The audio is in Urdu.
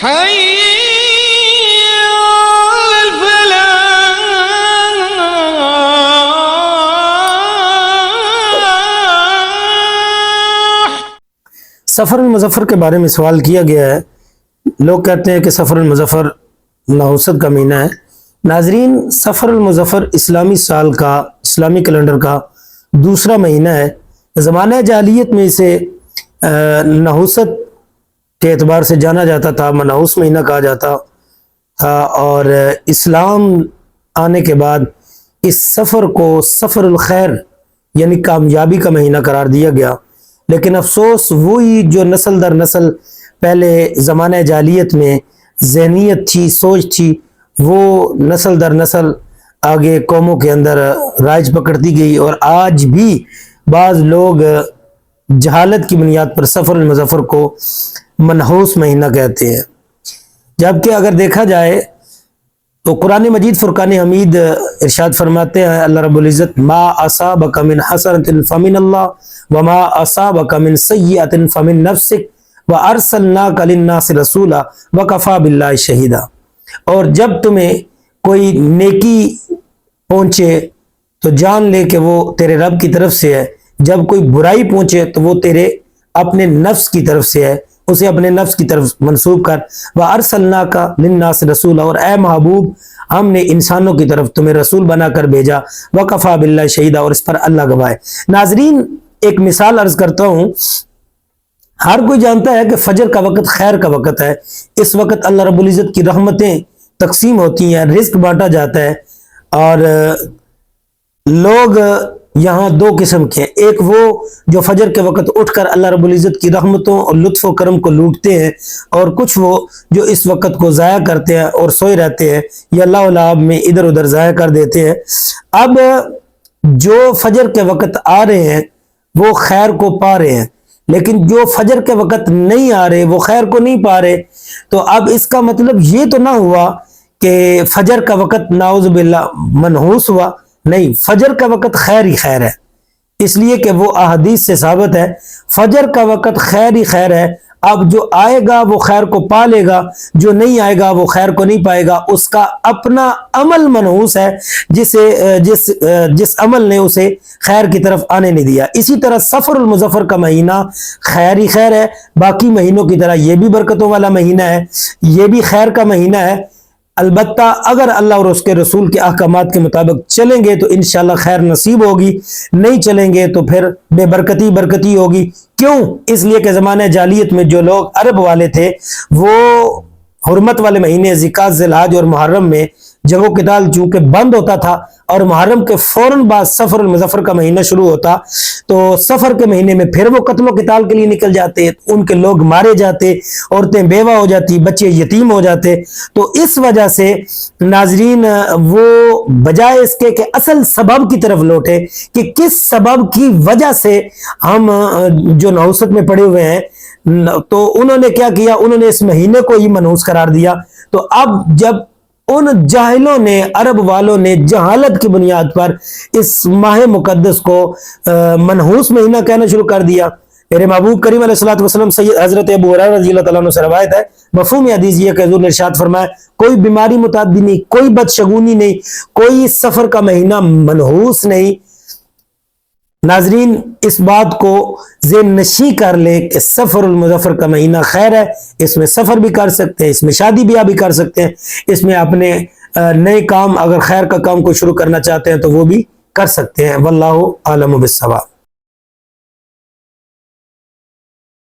حي على الفلاح۔ سفر المظفر کے بارے میں سوال کیا گیا ہے۔ لوگ کہتے ہیں کہ سفر المظفر نحوست کا مہینہ ہے۔ ناظرین، سفر المظفر اسلامی سال کا، اسلامی کیلنڈر کا دوسرا مہینہ ہے۔ زمانہ جاہلیت میں اسے نحوست کے اعتبار سے جانا جاتا تھا، منحوس مہینہ کہا جاتا تھا، اور اسلام آنے کے بعد اس سفر کو سفر الخیر یعنی کامیابی کا مہینہ قرار دیا گیا۔ لیکن افسوس، وہی جو نسل در نسل پہلے زمانہ جاہلیت میں ذہنیت تھی، سوچ تھی، وہ نسل در نسل آگے قوموں کے اندر رائج پکڑتی گئی، اور آج بھی بعض لوگ جہالت کی بنیاد پر سفر المظفر کو منحوس مہینہ کہتے ہیں۔ جبکہ اگر دیکھا جائے تو قرآن مجید فرقان حمید ارشاد فرماتے ہیں اللہ رب العزت، ما اصابک من حسنۃ فمن اللہ وما اصابک من سیئۃ فمن نفسک وارسلناک للناس رسولا وکفی باللہ شہیدا۔ اور جب تمہیں کوئی نیکی پہنچے تو جان لے کہ وہ تیرے رب کی طرف سے ہے، جب کوئی برائی پہنچے تو وہ تیرے اپنے نفس کی طرف سے ہے، اسے اپنے نفس کی طرف منسوب کر۔ وَأَرْسَلْنَاكَ لِلنَّاسِ رَسُولًا، اور اے محبوب ہم نے انسانوں کی طرف تمہیں رسول بنا کر بھیجا۔ وَكَفَى بِاللَّهِ شَهِيدًا، اور اس پر اللہ گواہ ہے۔ ناظرین، ایک مثال عرض کرتا ہوں۔ ہر کوئی جانتا ہے کہ فجر کا وقت خیر کا وقت ہے۔ اس وقت اللہ رب العزت کی رحمتیں تقسیم ہوتی ہیں، رزق بانٹا جاتا ہے، اور لوگ یہاں دو قسم کے ہیں۔ ایک وہ جو فجر کے وقت اٹھ کر اللہ رب العزت کی رحمتوں اور لطف و کرم کو لوٹتے ہیں، اور کچھ وہ جو اس وقت کو ضائع کرتے ہیں اور سوئے رہتے ہیں یا اللہ العاب میں ادھر ادھر ضائع کر دیتے ہیں۔ اب جو فجر کے وقت آ رہے ہیں وہ خیر کو پا رہے ہیں، لیکن جو فجر کے وقت نہیں آ رہے وہ خیر کو نہیں پا رہے۔ تو اب اس کا مطلب یہ تو نہ ہوا کہ فجر کا وقت نعوذ باللہ منحوس ہوا، نہیں، فجر کا وقت خیر ہی خیر ہے، اس لیے کہ وہ احادیث سے ثابت ہے فجر کا وقت خیر ہی خیر ہے۔ اب جو آئے گا وہ خیر کو پا لے گا، جو نہیں آئے گا وہ خیر کو نہیں پائے گا۔ اس کا اپنا عمل منحوس ہے جس عمل نے اسے خیر کی طرف آنے نہیں دیا۔ اسی طرح سفر المظفر کا مہینہ خیر ہی خیر ہے، باقی مہینوں کی طرح یہ بھی برکتوں والا مہینہ ہے، یہ بھی خیر کا مہینہ ہے۔ البتہ اگر اللہ اور اس کے رسول کے احکامات کے مطابق چلیں گے تو انشاءاللہ خیر نصیب ہوگی، نہیں چلیں گے تو پھر بے برکتی برکتی ہوگی۔ کیوں؟ اس لیے کہ زمانہ جاہلیت میں جو لوگ عرب والے تھے وہ حرمت والے مہینے ذیقعدہ، ذوالحج اور محرم میں جنگ و قتال چونکہ بند ہوتا تھا، اور محرم کے فوراً بعد سفر المظفر کا مہینہ شروع ہوتا، تو سفر کے مہینے میں پھر وہ قتل و قتال کے لیے نکل جاتے، ان کے لوگ مارے جاتے، عورتیں بیوہ ہو جاتی، بچے یتیم ہو جاتے۔ تو اس وجہ سے ناظرین، وہ بجائے اس کے کہ اصل سبب کی طرف لوٹے کہ کس سبب کی وجہ سے ہم جو نحوست میں پڑے ہوئے ہیں، تو انہوں نے کیا کیا؟ انہوں نے اس مہینے کو ہی منحوس قرار دیا۔ تو اب جب ان جاہلوں نے، عرب والوں نے جہالت کی بنیاد پر اس ماہ مقدس کو منحوس مہینہ کہنا شروع کر دیا۔ میرے محبوب کریم علیہ الصلوۃ والسلام سید حضرت ابو ہریرہ رضی اللہ تعالیٰ عنہ سے روایت ہے، مفہوم حدیث یہ کہ حضور نے ارشاد فرمایا، کوئی بیماری متعدی نہیں، کوئی بدشگونی نہیں، کوئی سفر کا مہینہ منحوس نہیں۔ ناظرین، اس بات کو ذہن نشین کر لے کہ سفر المظفر کا مہینہ خیر ہے، اس میں سفر بھی کر سکتے ہیں، اس میں شادی بیاہ بھی کر سکتے ہیں، اس میں اپنے نئے کام، اگر خیر کا کام کو شروع کرنا چاہتے ہیں تو وہ بھی کر سکتے ہیں۔ واللہ اعلم بالصواب۔